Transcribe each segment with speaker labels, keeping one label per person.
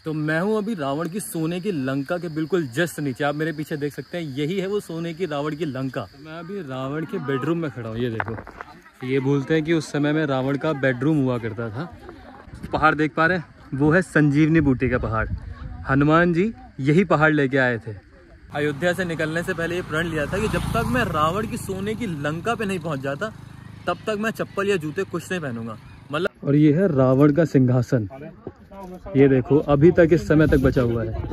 Speaker 1: तो मैं हूँ अभी रावण की सोने की लंका के बिल्कुल जस्ट नीचे, आप मेरे पीछे देख सकते हैं, यही है वो सोने की रावण की लंका। तो मैं अभी रावण के बेडरूम में खड़ा हूँ। ये देखो, ये बोलते हैं कि उस समय में रावण का बेडरूम हुआ करता था। पहाड़ देख पा रहे हैं, वो है संजीवनी बूटी का पहाड़। हनुमान जी यही पहाड़ लेके आए थे। अयोध्या से निकलने से पहले ये प्रण लिया था कि जब तक मैं रावण की सोने की लंका पे नहीं पहुंच जाता तब तक मैं चप्पल या जूते कुछ नहीं पहनूंगा, मतलब। और ये है रावण का सिंहासन। ये देखो अभी तक इस समय तक बचा हुआ है।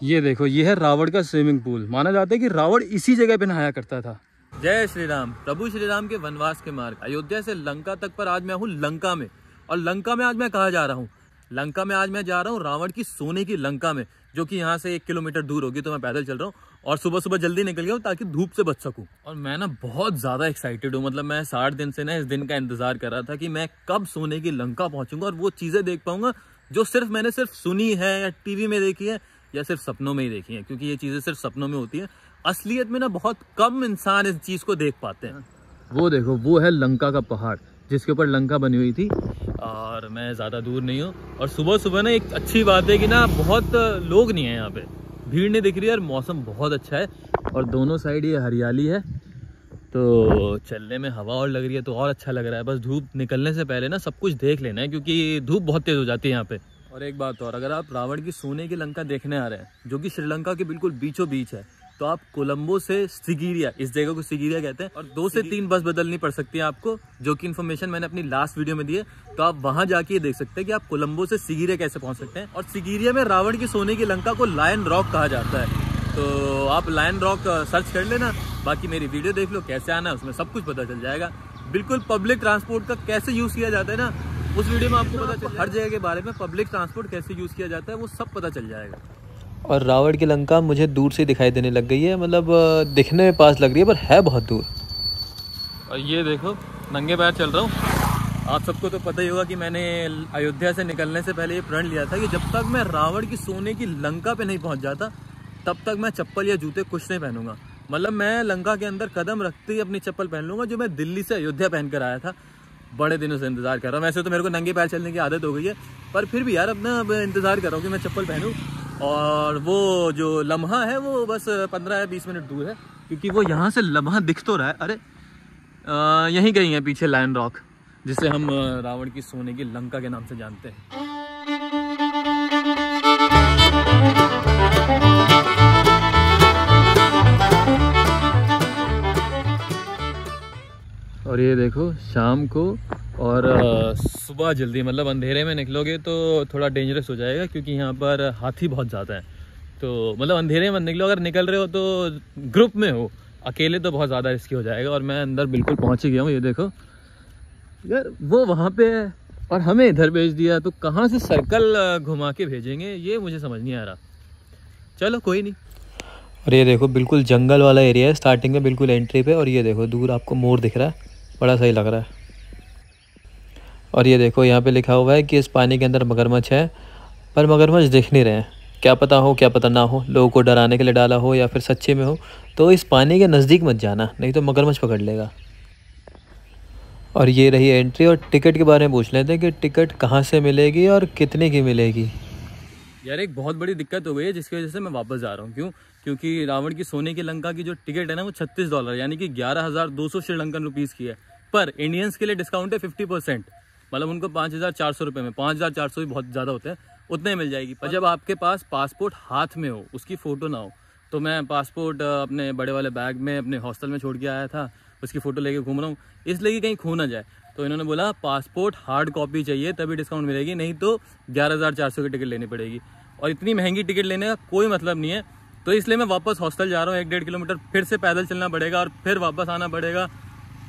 Speaker 1: ये देखो, ये है रावण का स्विमिंग पूल। माना जाता है कि रावण इसी जगह पे नहाया करता था। जय श्री राम। प्रभु श्री राम के वनवास के मार्ग अयोध्या से लंका तक पर आज मैं हूँ लंका में। और लंका में आज मैं कहाँ जा रहा हूँ? लंका में आज मैं जा रहा हूँ रावण की सोने की लंका में, जो कि यहाँ से 1 किलोमीटर दूर होगी। तो मैं पैदल चल रहा हूँ और सुबह सुबह जल्दी निकल गया हूँ ताकि धूप से बच सकूँ। और मैं ना बहुत ज़्यादा एक्साइटेड हूँ, मतलब मैं 60 दिन से ना इस दिन का इंतजार कर रहा था कि मैं कब सोने की लंका पहुँचूंगा और वो चीज़ें देख पाऊंगा जो मैंने सिर्फ सुनी है या टीवी में देखी है या सिर्फ सपनों में ही देखी है, क्योंकि ये चीज़ें सिर्फ सपनों में होती है। असलियत में ना बहुत कम इंसान इस चीज़ को देख पाते हैं। वो देखो, वो है लंका का पहाड़ जिसके ऊपर लंका बनी हुई थी। और मैं ज़्यादा दूर नहीं हूँ। और सुबह सुबह ना एक अच्छी बात है कि ना बहुत लोग नहीं है यहाँ पे, भीड़ नहीं दिख रही है और मौसम बहुत अच्छा है और दोनों साइड ये हरियाली है, तो चलने में हवा और लग रही है तो और अच्छा लग रहा है। बस धूप निकलने से पहले ना सब कुछ देख लेना है, क्योंकि धूप बहुत तेज़ हो जाती है यहाँ पे। और एक बात और, अगर आप रावण की सोने की लंका देखने आ रहे हैं, जो कि श्रीलंका के बिल्कुल बीचों बीच है, तो आप कोलंबो से सिगिरिया, इस जगह को सिगिरिया कहते हैं, और 2 से 3 बस बदलनी पड़ सकती है आपको, जो कि इन्फॉर्मेशन मैंने अपनी लास्ट वीडियो में दी है। तो आप वहां जाके ये देख सकते हैं कि आप कोलंबो से सिगिरिया कैसे पहुंच सकते हैं। और सिगिरिया में रावण की सोने की लंका को लायन रॉक कहा जाता है, तो आप लायन रॉक सर्च कर लेना। बाकी मेरी वीडियो देख लो, कैसे आना है उसमें सब कुछ पता चल जाएगा। बिल्कुल पब्लिक ट्रांसपोर्ट का कैसे यूज किया जाता है ना, उस वीडियो में आपको पता चल, हर जगह के बारे में पब्लिक ट्रांसपोर्ट कैसे यूज किया जाता है वो सब पता चल जाएगा।
Speaker 2: और रावण की लंका मुझे दूर से दिखाई देने लग गई है, मतलब दिखने में पास लग रही है पर है बहुत दूर।
Speaker 1: और ये देखो, नंगे पैर चल रहा हूँ। आप सबको तो पता ही होगा कि मैंने अयोध्या से निकलने से पहले ये प्रण लिया था कि जब तक मैं रावण की सोने की लंका पे नहीं पहुंच जाता तब तक मैं चप्पल या जूते कुछ नहीं पहनूंगा। मतलब मैं लंका के अंदर कदम रखते ही अपनी चप्पल पहन लूंगा, जो मैं दिल्ली से अयोध्या पहन कर आया था। बड़े दिनों से इंतजार कर रहा हूँ। वैसे तो मेरे को नंगे पैर चलने की आदत हो गई है, पर फिर भी यार अब इंतजार कर रहा हूँ कि मैं चप्पल पहनूं। और वो जो लम्हा है वो बस 15 या 20 मिनट दूर है, क्योंकि वो यहाँ से लम्हा दिख तो रहा है। अरे यहीं कहीं है पीछे लायन रॉक, जिसे हम रावण की सोने की लंका के नाम से जानते हैं। और ये देखो शाम को और सुबह जल्दी, मतलब अंधेरे में निकलोगे तो थोड़ा डेंजरस हो जाएगा, क्योंकि यहाँ पर हाथी बहुत ज़्यादा है। तो मतलब अंधेरे में मत निकलो, अगर निकल रहे हो तो ग्रुप में हो, अकेले तो बहुत ज़्यादा रिस्की हो जाएगा। और मैं अंदर बिल्कुल पहुँच ही गया हूँ। ये देखो यार, वो वहाँ पे है और हमें इधर भेज दिया, तो कहाँ से सर्कल घुमा के भेजेंगे ये मुझे समझ नहीं आ रहा। चलो कोई नहीं।
Speaker 2: और ये देखो बिल्कुल जंगल वाला एरिया है स्टार्टिंग में, बिल्कुल एंट्री पे। और ये देखो दूर आपको मोर दिख रहा है, बड़ा सही लग रहा है। और ये देखो यहाँ पे लिखा हुआ है कि इस पानी के अंदर मगरमच्छ है, पर मगरमच्छ दिख नहीं रहे हैं। क्या पता हो क्या पता ना हो, लोगों को डराने के लिए डाला हो या फिर सच्चे में हो। तो इस पानी के नज़दीक मत जाना, नहीं तो मगरमच्छ पकड़ लेगा। और ये रही एंट्री। और टिकट के बारे में पूछ लेते हैं कि टिकट कहाँ से मिलेगी और कितने की मिलेगी।
Speaker 1: यार एक बहुत बड़ी दिक्कत हो गई है, जिसकी वजह से मैं वापस जा रहा हूँ। क्यों? क्योंकि रावण की सोने की लंका की जो टिकट है ना वो $36 यानी कि 11,200 श्रीलंकन रुपीज़ की है। पर इंडियंस के लिए डिस्काउंट है 50%, मतलब उनको 5,400 रुपये में, 5,400 भी बहुत ज़्यादा होते हैं, उतने मिल जाएगी। पर जब आपके पास पासपोर्ट हाथ में हो, उसकी फ़ोटो ना हो। तो मैं पासपोर्ट अपने बड़े वाले बैग में अपने हॉस्टल में छोड़ के आया था, उसकी फ़ोटो लेके घूम रहा हूँ, इसलिए कि कहीं खो ना जाए। तो इन्होंने बोला पासपोर्ट हार्ड कॉपी चाहिए तभी डिस्काउंट मिलेगी, नहीं तो 11,400 की टिकट लेनी पड़ेगी। और इतनी महंगी टिकट लेने का कोई मतलब नहीं है। तो इसलिए मैं वापस हॉस्टल जा रहा हूँ। 1-1.5 किलोमीटर फिर से पैदल चलना पड़ेगा और फिर वापस आना पड़ेगा।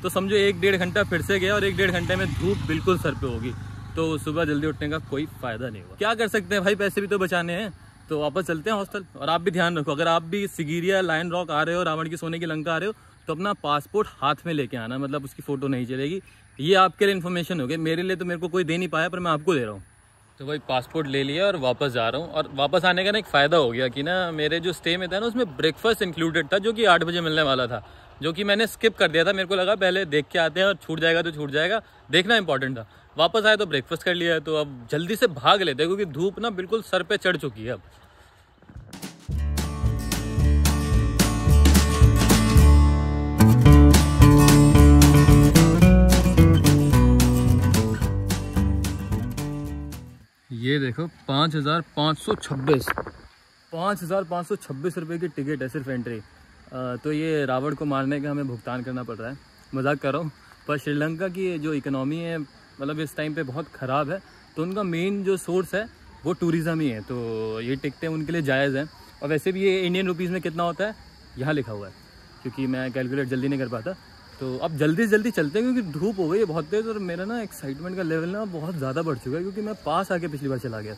Speaker 1: तो समझो 1-1.5 घंटा फिर से गया और 1-1.5 घंटे में धूप बिल्कुल सर पे होगी, तो सुबह जल्दी उठने का कोई फ़ायदा नहीं हुआ। क्या कर सकते हैं भाई, पैसे भी तो बचाने हैं। तो वापस चलते हैं हॉस्टल। और आप भी ध्यान रखो, अगर आप भी सिगिरिया, लायन रॉक आ रहे हो, रावण की सोने की लंका आ रहे हो, तो अपना पासपोर्ट हाथ में लेके आना, मतलब उसकी फ़ोटो नहीं चलेगी। ये आपके लिए इन्फॉर्मेशन हो गई, मेरे लिए तो मेरे को कोई दे नहीं पाया, पर मैं आपको दे रहा हूँ। तो भाई पासपोर्ट ले लिया और वापस जा रहा हूँ। और वापस आने का ना एक फ़ायदा हो गया कि ना मेरे जो स्टे में था ना उसमें ब्रेकफास्ट इंक्लूडेड था, जो कि 8 बजे मिलने वाला था, जो कि मैंने स्किप कर दिया था। मेरे को लगा पहले देख के आते हैं और छूट जाएगा तो छूट जाएगा, देखना इंपॉर्टेंट था। वापस आए तो ब्रेकफास्ट कर लिया है, तो अब जल्दी से भाग लेते हैं क्योंकि धूप ना बिल्कुल सर पे चढ़ चुकी है अब। ये देखो 5,526 रुपये की टिकट है सिर्फ एंट्री। तो ये रावण को मारने का हमें भुगतान करना पड़ रहा है। मजाक कर रहा हूँ, पर श्रीलंका की जो इकोनॉमी है मतलब इस टाइम पे बहुत ख़राब है, तो उनका मेन जो सोर्स है वो टूरिज़्म ही है, तो ये टिकटें उनके लिए जायज़ हैं। और वैसे भी ये इंडियन रुपीज़ में कितना होता है यहाँ लिखा हुआ है, क्योंकि मैं कैलकुलेट जल्दी नहीं कर पाता। तो अब जल्दी से जल्दी चलते हैं क्योंकि धूप हो गई है बहुत तेज़, और मेरा ना एक्साइटमेंट का लेवल ना बहुत ज़्यादा बढ़ चुका है क्योंकि मैं पास आके पिछली बार चला गया।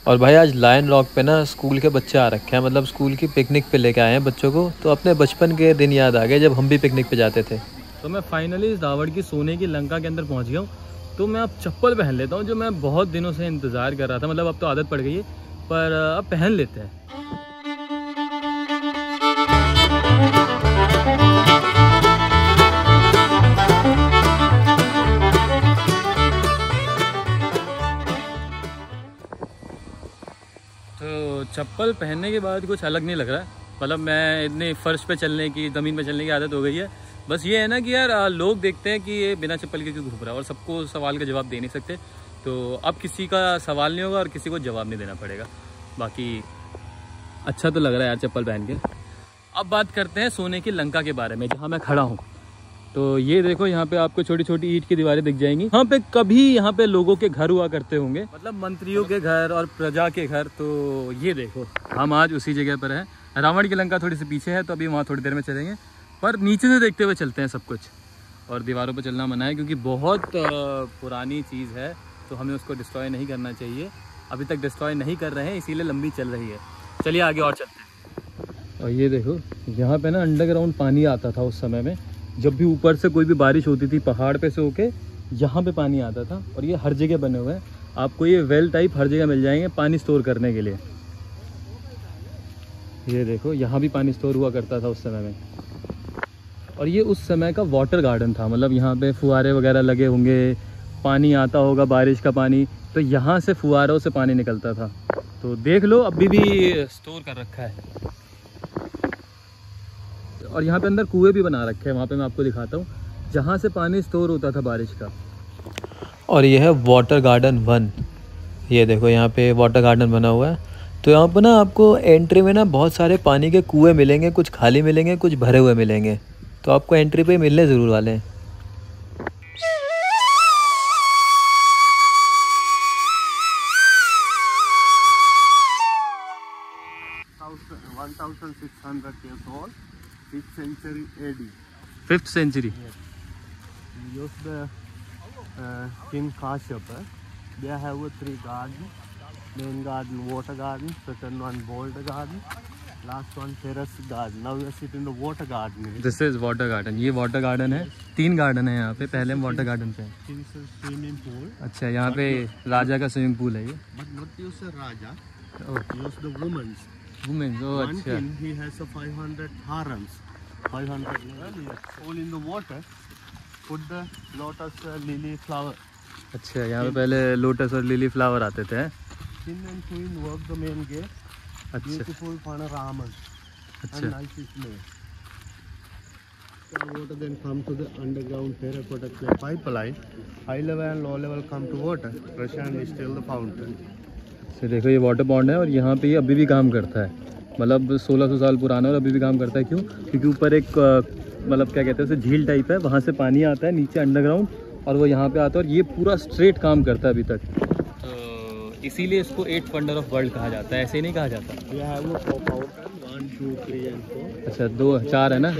Speaker 2: और भाई आज लायन रॉक पे ना स्कूल के बच्चे आ रखे हैं, मतलब स्कूल की पिकनिक पे लेके आए हैं बच्चों को। तो अपने बचपन के दिन याद आ गए जब हम भी पिकनिक पे जाते थे।
Speaker 1: तो मैं फाइनली रावण की सोने की लंका के अंदर पहुंच गया हूँ। तो मैं अब चप्पल पहन लेता हूँ, जो मैं बहुत दिनों से इंतज़ार कर रहा था। मतलब अब तो आदत पड़ गई है, पर अब पहन लेते हैं। तो चप्पल पहनने के बाद कुछ अलग नहीं लग रहा है। मतलब मैं इतने फर्श पे चलने की, ज़मीन पे चलने की आदत हो गई है। बस ये है ना कि यार लोग देखते हैं कि ये बिना चप्पल के क्यों घूम रहा है, और सबको सवाल का जवाब दे नहीं सकते। तो अब किसी का सवाल नहीं होगा और किसी को जवाब नहीं देना पड़ेगा। बाकी अच्छा तो लग रहा है यार चप्पल पहन के। अब बात करते हैं सोने की लंका के बारे में, जहाँ मैं खड़ा हूँ। तो ये देखो यहाँ पे आपको छोटी छोटी ईंट की दीवारें दिख जाएंगी। यहाँ पे कभी यहाँ पे लोगों के घर हुआ करते होंगे, मतलब मंत्रियों के घर और प्रजा के घर। तो ये देखो हम आज उसी जगह पर हैं। रावण की लंका थोड़ी सी पीछे है, तो अभी वहाँ थोड़ी देर में चलेंगे, पर नीचे से देखते हुए चलते हैं सब कुछ। और दीवारों पर चलना मना है क्योंकि बहुत पुरानी चीज़ है, तो हमें उसको डिस्ट्रॉय नहीं करना चाहिए। अभी तक डिस्ट्रॉय नहीं कर रहे हैं, इसीलिए लंबी चल रही है। चलिए आगे और चलते हैं। और ये देखो यहाँ पे ना अंडरग्राउंड पानी आता था उस समय में, जब भी ऊपर से कोई भी बारिश होती थी पहाड़ पे से होके यहाँ पे पानी आता था। और ये हर जगह बने हुए हैं, आपको ये वेल टाइप हर जगह मिल जाएंगे पानी स्टोर करने के लिए। ये देखो यहाँ भी पानी स्टोर हुआ करता था उस समय में। और ये उस समय का वाटर गार्डन था, मतलब यहाँ पे फुहारे वगैरह लगे होंगे, पानी आता होगा बारिश का पानी, तो यहाँ से फुहारों से पानी निकलता था। तो देख लो अभी भी स्टोर कर रखा है। और यहाँ पे अंदर कुएं भी बना रखे हैं, वहाँ पे मैं आपको दिखाता हूँ, जहाँ से पानी स्टोर होता था बारिश का।
Speaker 2: और ये है वाटर गार्डन 1। ये देखो यहाँ पे वाटर गार्डन बना हुआ है। तो यहाँ पर ना आपको एंट्री में ना बहुत सारे पानी के कुएं मिलेंगे, कुछ खाली मिलेंगे, कुछ भरे हुए मिलेंगे। तो आपको एंट्री पे मिलने ज़रूर वाले हैं।
Speaker 3: Fifth century AD.
Speaker 1: 5th century.
Speaker 3: Yes. We use the King Kashyapa. They have 3 gardens. Main garden, water garden. Second one, boulder garden. Last one, terrace garden. Now we are sitting in the water garden.
Speaker 1: This is water garden. ये water garden है, 3 garden है यहाँ पे। पहले हम water garden पे हैं।
Speaker 3: King's swimming pool.
Speaker 1: अच्छा, यहाँ पे राजा का स्विमिंग पूल है ये।
Speaker 3: But not use the Raja.
Speaker 1: Oh.
Speaker 3: Use the women's.
Speaker 1: Women's. Oh
Speaker 3: One
Speaker 1: अच्छा।
Speaker 3: king, he has 500 harems. 500 all in the water. Put the lotus lily flower.
Speaker 1: अच्छा, यहाँ पे पहले लोटस और लिली फ्लावर आते थे।
Speaker 3: King and queen work the main gate.
Speaker 1: अच्छा
Speaker 3: Beautiful panorama.
Speaker 1: अच्छा।
Speaker 3: And nice is made. The water then come to the underground terracotta clay pipeline. High level and low level come to water. Fresh and still the fountain.
Speaker 1: तो देखो ये water pond है, और यहाँ पे ये अभी भी काम करता है। मतलब 1600 साल पुराना है और अभी भी काम करता है। क्यों? क्योंकि ऊपर एक मतलब क्या कहते हैं उसे, झील टाइप है, वहाँ से पानी आता है नीचे अंडरग्राउंड, और वो यहाँ पे आता है, और ये पूरा स्ट्रेट काम करता है अभी तक। तो इसीलिए इसको 8 वंडर ऑफ वर्ल्ड कहा जाता है। ऐसे ही नहीं कहा जाता।
Speaker 3: We have a fountain 1, 2, 3 and 4.
Speaker 1: अच्छा, 2 4 है ना,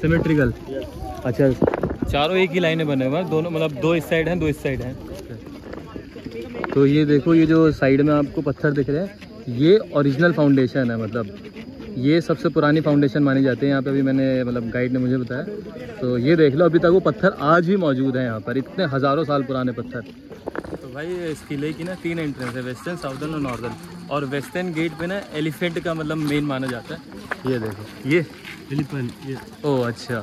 Speaker 1: सिमेट्रिकल। अच्छा, चारों एक ही लाइन में बने हुए हैं, दोनों मतलब 2 इस साइड हैं, 2 इस साइड हैं। तो ये देखो ये जो साइड में आपको पत्थर दिख रहे हैं, ये ओरिजिनल फाउंडेशन है। मतलब ये सबसे पुरानी फाउंडेशन मानी जाती है यहाँ पे। अभी मैंने मतलब गाइड ने मुझे बताया। तो ये देख लो अभी तक वो पत्थर आज भी मौजूद है यहाँ पर, इतने हज़ारों साल पुराने पत्थर। तो भाई इस किले की ना 3 एंट्रेंस है, वेस्टर्न, साउदर्न और नॉर्दर्न। और वेस्टर्न गेट पे ना एलिफेंट का मतलब मेन माना जाता है। ये देखो ये
Speaker 3: Elephant. Yes.
Speaker 1: ओह अच्छा,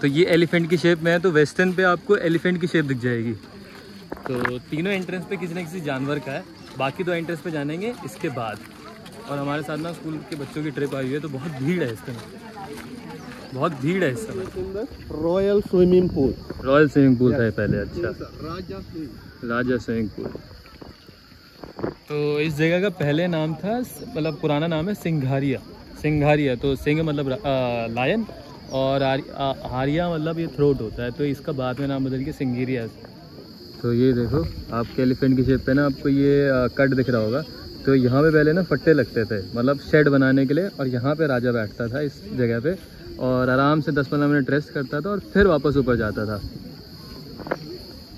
Speaker 1: तो ये एलिफेंट की शेप में है। तो वेस्टर्न पे आपको एलिफेंट की शेप दिख जाएगी, तो तीनों एंट्रेंस पे किसी न किसी जानवर का है, बाकी 2 एंट्रेंस पे जानेंगे इसके बाद। और हमारे साथ ना स्कूल के बच्चों की ट्रिप आई हुई है, तो बहुत भीड़ है इसके में, बहुत भीड़ है इस समय।
Speaker 3: Royal swimming pool,
Speaker 1: royal swimming pool था पहले। अच्छा, राजा स्विमिंग पूल। तो इस जगह का पहले नाम था, मतलब पुराना नाम है सिंघारिया। सिंघारिया तो सिंह मतलब लायन, और हारिया मतलब ये थ्रोट होता है, तो इसका बाद में नाम बदल के सिंघेरिया। तो ये देखो आपके एलिफेंट की शेप पे ना आपको ये कट दिख रहा होगा। तो यहाँ पे पहले ना फट्टे लगते थे, मतलब शेड बनाने के लिए, और यहाँ पे राजा बैठता था इस जगह पे, और आराम से 10-15 मिनट रेस्ट करता था और फिर वापस ऊपर जाता था।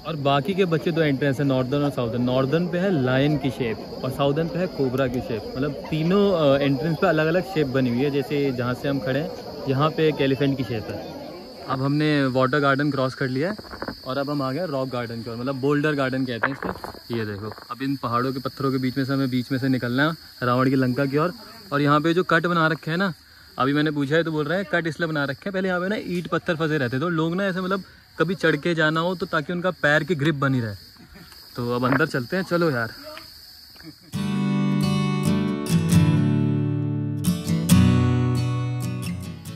Speaker 1: और बाकी के बच्चे 2 एंट्रेंस है, नॉर्दर्न और साउदर्न। नॉर्दर्न पे है लायन की शेप और साउदर्न पे है कोबरा की शेप, मतलब तीनों एंट्रेंस पे अलग अलग शेप बनी हुई है। जैसे जहाँ से हम खड़े हैं यहाँ पे एक एलिफेंट की शेप है। अब हमने वाटर गार्डन क्रॉस कर लिया है और अब हम आ गए रॉक गार्डन की ओर, मतलब बोल्डर गार्डन कहते हैं इसको। ये देखो अब इन पहाड़ों के पत्थरों के बीच में से हमें बीच में से निकलना है रावण की लंका की ओर। और यहाँ पे जो कट बना रखे हैं ना, अभी मैंने पूछा है तो बोल रहे हैं कट इसलिए बना रखे हैं, पहले यहाँ पे ना ईंट पत्थर फंसे रहते थे, तो लोग ना ऐसे मतलब कभी चढ़ के जाना हो तो ताकि उनका पैर की ग्रिप बनी रहे। तो अब अंदर चलते हैं, चलो यार।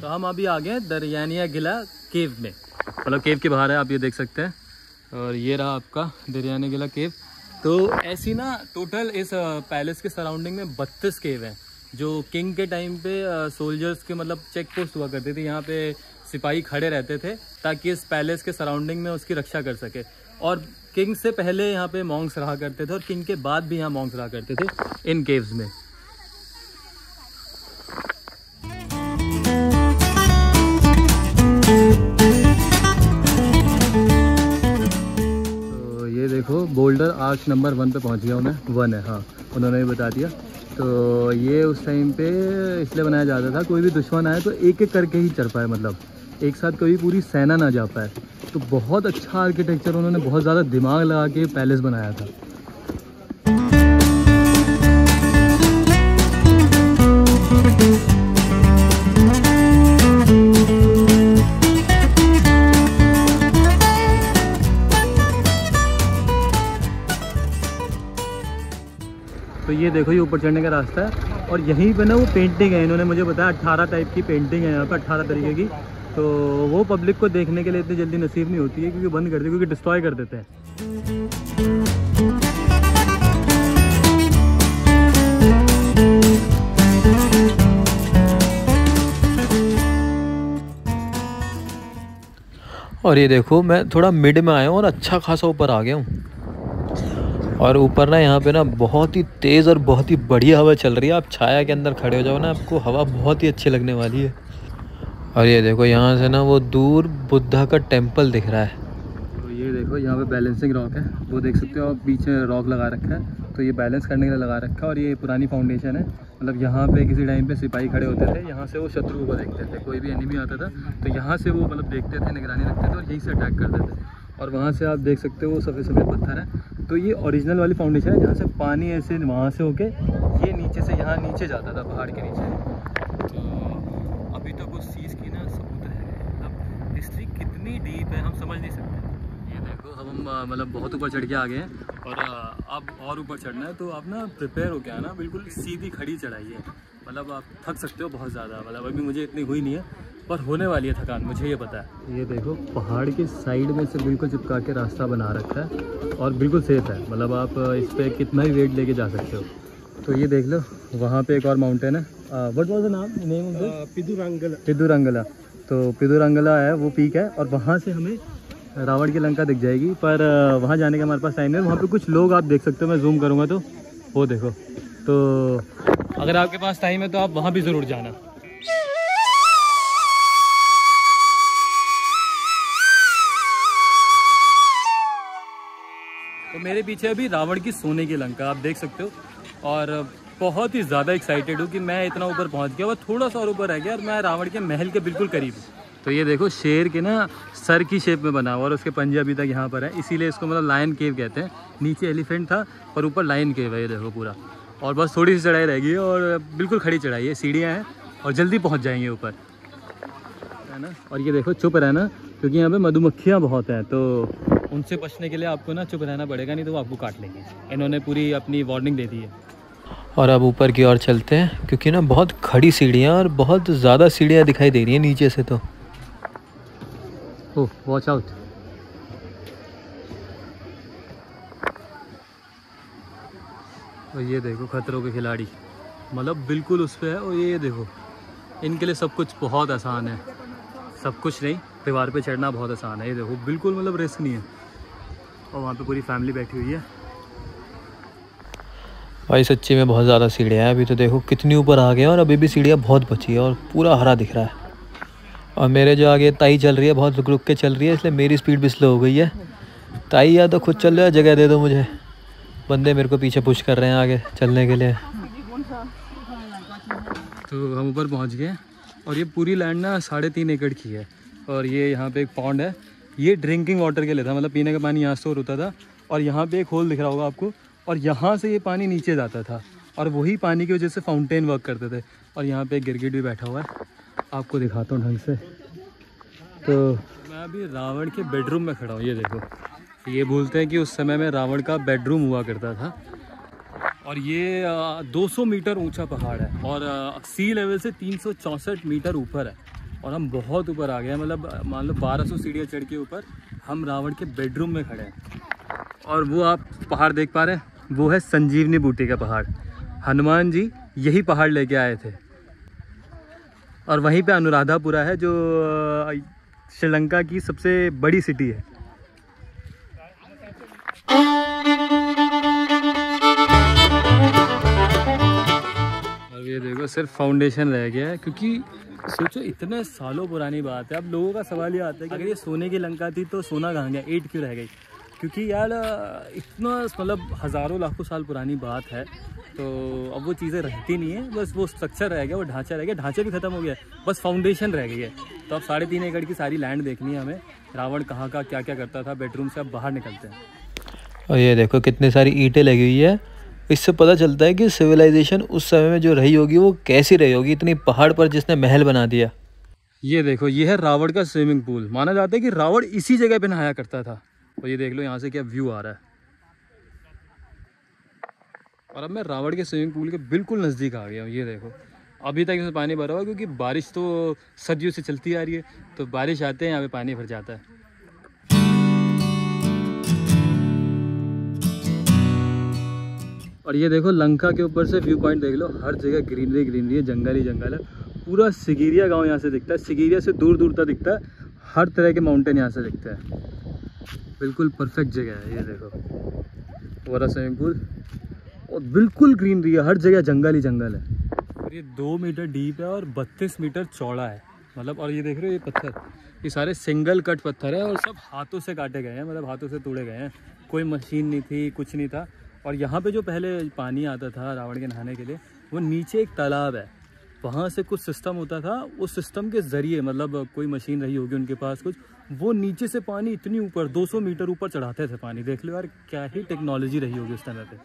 Speaker 1: तो हम अभी आ गए दरियानिया किला केव में, मतलब केव के बाहर है, आप ये देख सकते हैं। और ये रहा आपका दरियानिया किला केव। तो ऐसी ना टोटल इस पैलेस के सराउंडिंग में 32 केव हैं, जो किंग के टाइम पे सोल्जर्स के मतलब चेक पोस्ट हुआ करते थे। यहाँ पे सिपाही खड़े रहते थे ताकि इस पैलेस के सराउंडिंग में उसकी रक्षा कर सके। और किंग से पहले यहाँ पे मॉन्क्स रहा करते थे और किंग के बाद भी यहाँ मॉन्क्स रहा करते थे इन केव्स में। तो ये देखो बोल्डर आर्च नंबर 1 पे पहुँच गया हूँ मैं। 1 है, हाँ, उन्होंने भी बता दिया। तो ये उस टाइम पे इसलिए बनाया जाता था, कोई भी दुश्मन आए तो एक एक करके ही चढ़ पाए, मतलब एक साथ कभी पूरी सेना ना जा पाए। तो बहुत अच्छा आर्किटेक्चर, उन्होंने बहुत ज़्यादा दिमाग लगा के पैलेस बनाया था। तो ये देखो ये ऊपर चढ़ने का रास्ता है, और यहीं पे ना वो पेंटिंग है, इन्होंने मुझे बताया 18 टाइप की पेंटिंग है यहाँ पर, 18 तरीके की। तो वो पब्लिक को देखने के लिए इतनी जल्दी नसीब नहीं होती है, क्योंकि बंद कर देते, क्योंकि डिस्ट्रॉय कर देते हैं।
Speaker 2: और ये देखो मैं थोड़ा मिड में आया हूँ और अच्छा खासा ऊपर आ गया हूँ। और ऊपर ना यहाँ पे ना बहुत ही तेज़ और बहुत ही बढ़िया हवा चल रही है। आप छाया के अंदर खड़े हो जाओ ना, आपको हवा बहुत ही अच्छी लगने वाली है। और ये देखो यहाँ से ना वो दूर बुद्धा का टेम्पल दिख रहा है।
Speaker 1: तो ये देखो यहाँ पे बैलेंसिंग रॉक है, वो देख सकते हो आप, बीच में रॉक लगा रखा है, तो ये बैलेंस करने के लिए लगा रखा है। और ये पुरानी फाउंडेशन है, मतलब यहाँ पे किसी टाइम पे सिपाही खड़े होते थे, यहाँ से वो शत्रु को देखते थे, कोई भी एनिमी आता था तो यहाँ से वो मतलब देखते थे, निगरानी रखते थे और यहीं से अटैक करते थे। और वहाँ से आप देख सकते हो वो सफ़ेद सफ़ेद पत्थर है। तो ये ओरिजिनल वाली फाउंडेशन है, जहाँ से पानी ऐसे वहाँ से होके ये नीचे से यहाँ नीचे जाता था, पहाड़ के नीचे। तो अभी तक उस चीज़ की ना सबूत है, मतलब हिस्ट्री कितनी डीप है हम समझ नहीं सकते। ये देखो अब हम मतलब बहुत ऊपर चढ़ के आ गए हैं, और अब और ऊपर चढ़ना है, तो आप ना प्रिपेयर हो के आना, बिल्कुल सीधी खड़ी चढ़ाई है, मतलब आप थक सकते हो बहुत ज़्यादा। मतलब अभी मुझे इतनी हुई नहीं है, पर होने वाली है थकान, मुझे ये पता है। ये देखो पहाड़ के साइड में से बिल्कुल चिपका के रास्ता बना रखा है, और बिल्कुल सेफ़ है, मतलब आप इस पर कितना ही वेट लेके जा सकते हो। तो ये देख लो वहाँ पे एक और माउंटेन है, what was the name of the? Pidurangla. तो पिदुरंगला है वो पीक है, और वहाँ से हमें रावण की लंका दिख जाएगी। पर वहाँ जाने का हमारे पास टाइम है। वहाँ पे कुछ लोग आप देख सकते हो, मैं जूम करूँगा तो वो देखो। तो अगर आपके पास टाइम है तो आप वहाँ भी ज़रूर जाना। तो मेरे पीछे अभी रावण की सोने की लंका आप देख सकते हो, और बहुत ही ज़्यादा एक्साइटेड हूँ कि मैं इतना ऊपर पहुँच गया, और थोड़ा सा और ऊपर रह गया और मैं रावण के महल के बिल्कुल करीब हूँ। तो ये देखो शेर के ना सर की शेप में बना हुआ, और उसके पंजे अभी तक यहाँ पर है, इसीलिए इसको मतलब लायन केव कहते हैं। नीचे एलिफेंट था और ऊपर लायन केव है, ये देखो पूरा। और बस थोड़ी सी चढ़ाई रहेगी और बिल्कुल खड़ी चढ़ाई है, सीढ़ियाँ हैं और जल्दी पहुँच जाएंगे ऊपर, है ना। और ये देखो चुप रहना, क्योंकि यहाँ पे मधुमक्खियाँ बहुत हैं, तो उनसे बचने के लिए आपको ना चुप रहना पड़ेगा, नहीं तो वो आपको काट लेंगे। इन्होंने पूरी अपनी वार्निंग दे दी है।
Speaker 2: और अब ऊपर की ओर चलते हैं, क्योंकि ना बहुत खड़ी सीढ़ियाँ और बहुत ज़्यादा सीढ़ियाँ दिखाई दे रही हैं नीचे से। तो
Speaker 1: ओह वॉच आउट। और ये देखो खतरों के खिलाड़ी, मतलब बिल्कुल उस पे है। और ये देखो, इनके लिए सब कुछ बहुत आसान है। सब कुछ नहीं, दीवार पे चढ़ना बहुत आसान है। ये देखो बिल्कुल मतलब रिस्क नहीं है। और वहाँ पे पूरी फैमिली बैठी हुई है।
Speaker 2: भाई सच्ची में बहुत ज़्यादा सीढ़ियाँ हैं। अभी तो देखो कितनी ऊपर आ गए हैं और अभी भी सीढ़ियाँ बहुत बची है और पूरा हरा दिख रहा है। और मेरे जो आगे ताई चल रही है, बहुत रुक रुक के चल रही है, इसलिए मेरी स्पीड भी स्लो हो गई है। ताई या तो खुद चल रहे हो, जगह दे दो मुझे। बंदे मेरे को पीछे पुश कर रहे हैं आगे चलने के लिए।
Speaker 1: तो हम ऊपर पहुंच गए और ये पूरी लैंड ना 3.5 एकड़ की है। और ये यहाँ पे एक पॉन्ड है, ये ड्रिंकिंग वाटर के लिए था, मतलब पीने का पानी यहाँ स्टोर होता था। और यहाँ पे एक होल दिख रहा होगा आपको, और यहाँ से ये पानी नीचे जाता था और वही पानी की वजह से फाउंटेन वर्क करते थे। और यहाँ पे एक गिरगिट भी बैठा हुआ है, आपको दिखाता हूँ ढंग से। तो मैं अभी रावण के बेडरूम में खड़ा हूँ। ये देखो, ये बोलते हैं कि उस समय में रावण का बेडरूम हुआ करता था। और ये 200 मीटर ऊंचा पहाड़ है और सी लेवल से 364 मीटर ऊपर है। और हम बहुत ऊपर आ गए हैं, मतलब मान लो 1200 सीढ़ियाँ चढ़ के ऊपर हम रावण के बेडरूम में खड़े हैं। और वो आप पहाड़ देख पा रहे हैं, वो है संजीवनी बूटी का पहाड़। हनुमान जी यही पहाड़ लेके आए थे। और वहीं पे अनुराधापुरा है, जो श्रीलंका की सबसे बड़ी सिटी है। अब ये देखो सिर्फ फाउंडेशन रह गया है, क्योंकि सोचो इतने सालों पुरानी बात है। अब लोगों का सवाल ये आता है कि अगर ये सोने की लंका थी तो सोना कहाँ गया, ईंट क्यों रह गई? क्योंकि यार इतना मतलब हज़ारों लाखों साल पुरानी बात है, तो अब वो चीज़ें रहती नहीं है। बस वो स्ट्रक्चर रह गया, वो ढांचा रह गया, ढांचा भी ख़त्म हो गया, बस फाउंडेशन रह गई है। तो अब 3.5 एकड़ की सारी लैंड देखनी है हमें। रावण कहाँ का क्या क्या करता था। बेडरूम से अब बाहर निकलते हैं।
Speaker 2: और ये देखो कितनी सारी ईंटें लगी हुई है। इससे पता चलता है कि सिविलाइजेशन उस समय में जो रही होगी वो कैसी रही होगी, इतनी पहाड़ पर जिसने महल बना दिया।
Speaker 1: ये देखो, ये है रावण का स्विमिंग पूल। माना जाता है कि रावण इसी जगह पे नहाया करता था। और ये देख लो यहाँ से क्या व्यू आ रहा है। और अब मैं रावण के स्विमिंग पूल के बिल्कुल नज़दीक आ गया हूँ। ये देखो, अभी तक इसमें पानी भरा हुआ है, क्योंकि बारिश तो सदियों से चलती आ रही है। तो बारिश आते हैं यहाँ पे पानी भर जाता है। और ये देखो लंका के ऊपर से व्यू पॉइंट देख लो, हर जगह ग्रीनरी ग्रीनरी है, जंगल ही जंगल है। पूरा सिगिरिया गांव यहाँ से दिखता है, सिगिरिया से दूर दूर तक दिखता है। हर तरह के माउंटेन यहाँ से दिखते हैं। बिल्कुल परफेक्ट जगह है। ये देखो वाला स्विमिंग पूल, और बिल्कुल ग्रीनरी है, हर जगह जंगल ही जंगल है। और ये 2 मीटर डीप है और 32 मीटर चौड़ा है, मतलब। और ये देख रहे हो ये पत्थर, ये सारे सिंगल कट पत्थर है और सब हाथों से काटे गए हैं, मतलब हाथों से तोड़े गए हैं। कोई मशीन नहीं थी, कुछ नहीं था। और यहाँ पे जो पहले पानी आता था रावण के नहाने के लिए, वो नीचे एक तालाब है, वहाँ से कुछ सिस्टम होता था। उस सिस्टम के ज़रिए, मतलब कोई मशीन रही होगी उनके पास कुछ, वो नीचे से पानी इतनी ऊपर 200 मीटर ऊपर चढ़ाते थे पानी। देख लो यार, क्या ही टेक्नोलॉजी रही होगी उस टाइम पे।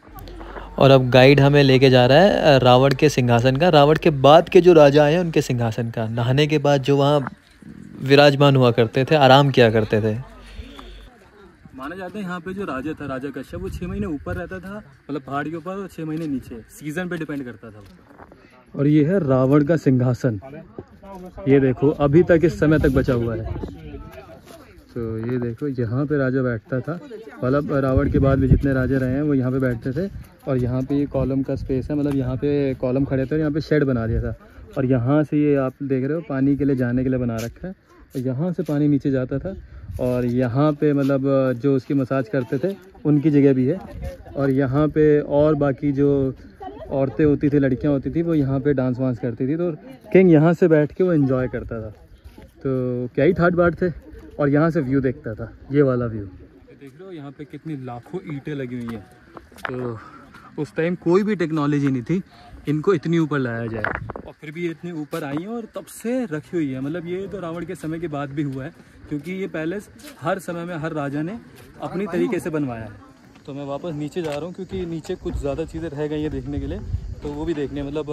Speaker 2: और अब गाइड हमें लेके जा रहा है रावण के सिंहासन का, रावण के बाद के जो राजा आए हैं उनके सिंहासन का, नहाने के बाद जो वहाँ विराजमान हुआ करते थे, आराम किया करते थे।
Speaker 1: माना जाता है यहाँ पे जो राजा था, राजा कश्यप, वो 6 महीने ऊपर रहता था, मतलब पहाड़ के ऊपर, और 6 महीने नीचे, सीजन पे डिपेंड करता था। और ये है रावण का सिंहासन। ये देखो अभी तक इस समय तक बचा हुआ है। तो ये देखो यहाँ पे राजा बैठता था, मतलब रावण के बाद भी जितने राजा रहे हैं वो यहाँ पे बैठते थे। और यहाँ पे ये कॉलम का स्पेस है, मतलब यहाँ पे कॉलम खड़े थे और यहाँ पे शेड बना दिया था। और यहाँ से ये आप देख रहे हो पानी के लिए जाने के लिए बना रखा है, और यहाँ से पानी नीचे जाता था। और यहाँ पे मतलब जो उसकी मसाज करते थे उनकी जगह भी है। और यहाँ पे और बाकी जो औरतें होती थी, लड़कियाँ होती थी, वो यहाँ पे डांस वांस करती थी। तो किंग यहाँ से बैठ के वो एंजॉय करता था। तो क्या ही ठाट बाट थे। और यहाँ से व्यू देखता था, ये वाला व्यू देख रहे हो। यहाँ पे कितनी लाखों ईंटें लगी हुई हैं। तो उस टाइम कोई भी टेक्नोलॉजी नहीं थी इनको इतनी ऊपर लाया जाए, और फिर भी ये इतनी ऊपर आई हैं और तब से रखी हुई है। मतलब ये तो रावण के समय के बाद भी हुआ है, क्योंकि ये पैलेस हर समय में हर राजा ने अपनी तरीके से बनवाया है। तो मैं वापस नीचे जा रहा हूँ, क्योंकि नीचे कुछ ज़्यादा चीज़ें रह गई हैं देखने के लिए, तो वो भी देखने, मतलब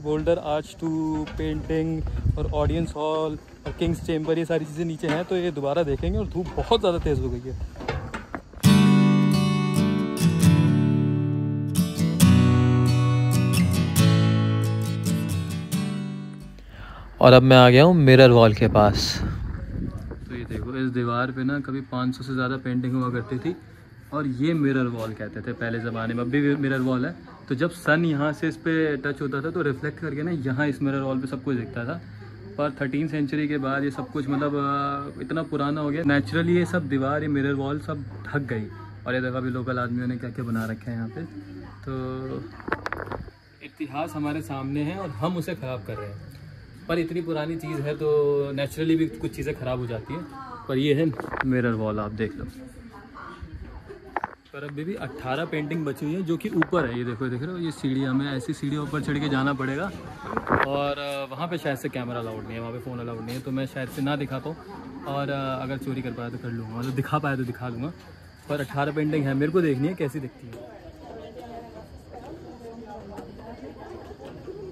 Speaker 1: बोल्डर आर्च टू पेंटिंग और ऑडियंस हॉल और किंग्स चेम्बर, ये सारी चीज़ें नीचे हैं। तो ये दोबारा देखेंगे। और धूप बहुत ज़्यादा तेज़ हो गई है।
Speaker 2: और अब मैं आ गया हूँ मिरर वॉल के पास।
Speaker 1: तो ये देखो, इस दीवार पे ना कभी 500 से ज़्यादा पेंटिंग हुआ करती थी और ये मिरर वॉल कहते थे पहले ज़माने में। अब भी मिरर वॉल है। तो जब सन यहाँ से इस पर टच होता था तो रिफ्लेक्ट करके ना यहाँ इस मिरर वॉल पे सब कुछ दिखता था। पर 13वीं सेंचुरी के बाद ये सब कुछ मतलब इतना पुराना हो गया, नेचुरली ये सब दीवार, ये मिरर वॉल सब ढक गई। और ये देखो अभी लोकल आदमियों ने क्या क्या बना रखे हैं यहाँ पे। तो इतिहास हमारे सामने है और हम उसे ख़राब कर रहे हैं। पर इतनी पुरानी चीज़ है तो नेचुरली भी कुछ चीज़ें ख़राब हो जाती हैं। पर ये है मिरर वॉल, आप देख लो। पर अभी भी 18 पेंटिंग बची हुई है जो कि ऊपर है। ये देखो, देख रहे हो, ये सीढ़ियाँ, हमें ऐसी सीढ़ियाँ ऊपर चढ़ के जाना पड़ेगा। और वहाँ पे शायद से कैमरा अलाउड नहीं है, वहाँ पे फ़ोन अलाउड नहीं है, तो मैं शायद से ना दिखा पाऊँ। और अगर चोरी कर पाया तो कर लूँगा, मतलब दिखा पाया तो दिखा दूँगा। पर 18 पेंटिंग है, मेरे को देखनी है कैसी दिखती है।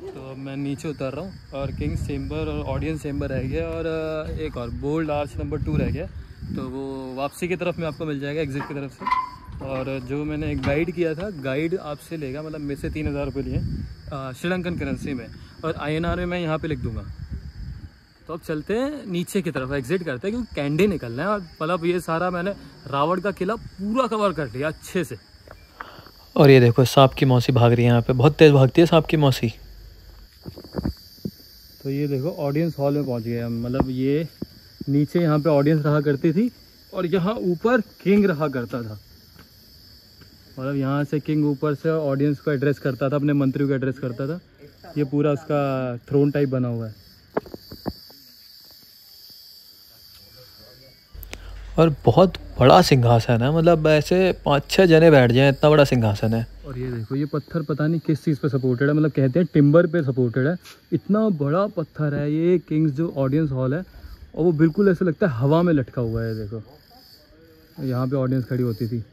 Speaker 1: तो मैं नीचे उतर रहा हूँ और किंग्स चेम्बर और ऑडियंस चेम्बर रह गया और एक और बोल्ड आर्च नंबर 2 रह गया। तो वो वापसी की तरफ में आपको मिल जाएगा, एग्जिट की तरफ से। और जो मैंने एक गाइड किया था, गाइड आपसे लेगा, मतलब मेरे से 3000 रुपये लिए श्रीलंकन करेंसी में, और INR में मैं यहाँ पे लिख दूँगा। तो अब चलते हैं नीचे की तरफ, एग्जिट करते हैं क्योंकि कैंडी निकलना है। और मतलब ये सारा मैंने रावण का किला पूरा कवर कर लिया अच्छे से।
Speaker 2: और ये देखो सांप की मौसी भाग रही है यहाँ पे, बहुत तेज़ भागती है सांप की मौसी।
Speaker 1: तो ये देखो ऑडियंस हॉल में पहुँच गए हम। मतलब ये नीचे यहाँ पे ऑडियंस रहा करती थी और यहाँ ऊपर किंग रहा करता था। मतलब यहाँ से किंग ऊपर से ऑडियंस को एड्रेस करता था, अपने मंत्रियों को एड्रेस करता था। ये पूरा उसका थ्रोन टाइप बना हुआ है।
Speaker 2: और बहुत बड़ा सिंहासन है, मतलब ऐसे 5-6 जने बैठ जाएं, इतना बड़ा सिंहासन है।
Speaker 1: और ये देखो, ये पत्थर पता नहीं किस चीज़ पे सपोर्टेड है, मतलब कहते हैं टिम्बर पे सपोर्टेड है। इतना बड़ा पत्थर है ये किंग्स जो ऑडियंस हॉल है, और वो बिल्कुल ऐसा लगता है हवा में लटका हुआ है। देखो यहाँ पे ऑडियंस खड़ी होती थी।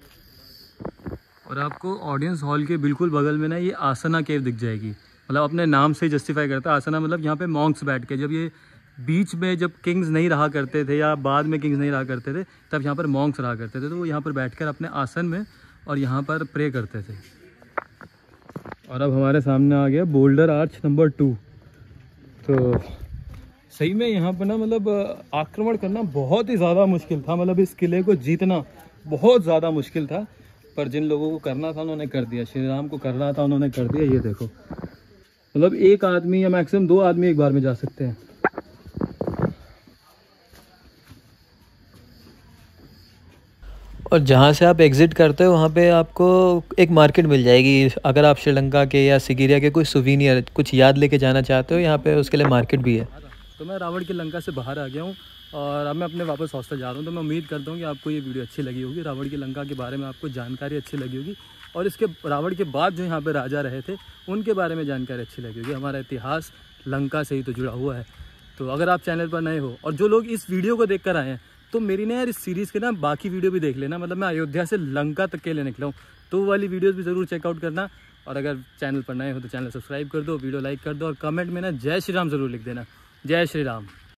Speaker 1: और आपको ऑडियंस हॉल के बिल्कुल बगल में ना ये आसना केव दिख जाएगी। मतलब अपने नाम से जस्टिफाई करता है आसना, मतलब यहाँ पे मॉन्क्स बैठ के, जब ये बीच में जब किंग्स नहीं रहा करते थे या बाद में किंग्स नहीं रहा करते थे, तब यहाँ पर मॉन्क्स रहा करते थे। तो वो यहाँ पर बैठकर अपने आसन में और यहाँ पर प्रे करते थे। और अब हमारे सामने आ गया बोल्डर आर्च नंबर 2। तो सही में यहाँ पर ना मतलब आक्रमण करना बहुत ही ज़्यादा मुश्किल था। मतलब इस किले को जीतना बहुत ज़्यादा मुश्किल था, पर जिन लोगों को करना था उन्होंने कर दिया। श्री राम को करना था, उन्होंने कर दिया। ये देखो, मतलब एक आदमी या मैक्सिमम 2 आदमी एक बार में जा सकते हैं।
Speaker 2: और जहाँ से आप एग्ज़िट करते हो वहाँ पे आपको एक मार्केट मिल जाएगी। अगर आप श्रीलंका के या सिगिरिया के कोई सुवीनियर, कुछ याद लेके जाना चाहते हो, यहाँ पे उसके लिए मार्केट भी है।
Speaker 1: तो मैं रावण की लंका से बाहर आ गया हूँ और अब मैं अपने वापस हॉस्टल जा रहा हूँ। तो मैं उम्मीद करता हूँ कि आपको ये वीडियो अच्छी लगी होगी, रावण की लंका के बारे में आपको जानकारी अच्छी लगी होगी, और इसके रावण के बाद जो यहाँ पे राजा रहे थे उनके बारे में जानकारी अच्छी लगी होगी। हमारा इतिहास लंका से ही तो जुड़ा हुआ है। तो अगर आप चैनल पर नए हो और जो लोग इस वीडियो को देख कर आए हैं, तो मेरी ना यार इस सीरीज़ के ना बाकी वीडियो भी देख लेना। मतलब मैं अयोध्या से लंका तक के लिए निकला हूँ, तो वो वाली वीडियोज़ भी ज़रूर चेकआउट करना। और अगर चैनल पर नए हो तो चैनल सब्सक्राइब कर दो, वीडियो लाइक कर दो, और कमेंट में ना जय श्री राम ज़रूर लिख देना। जय श्री राम।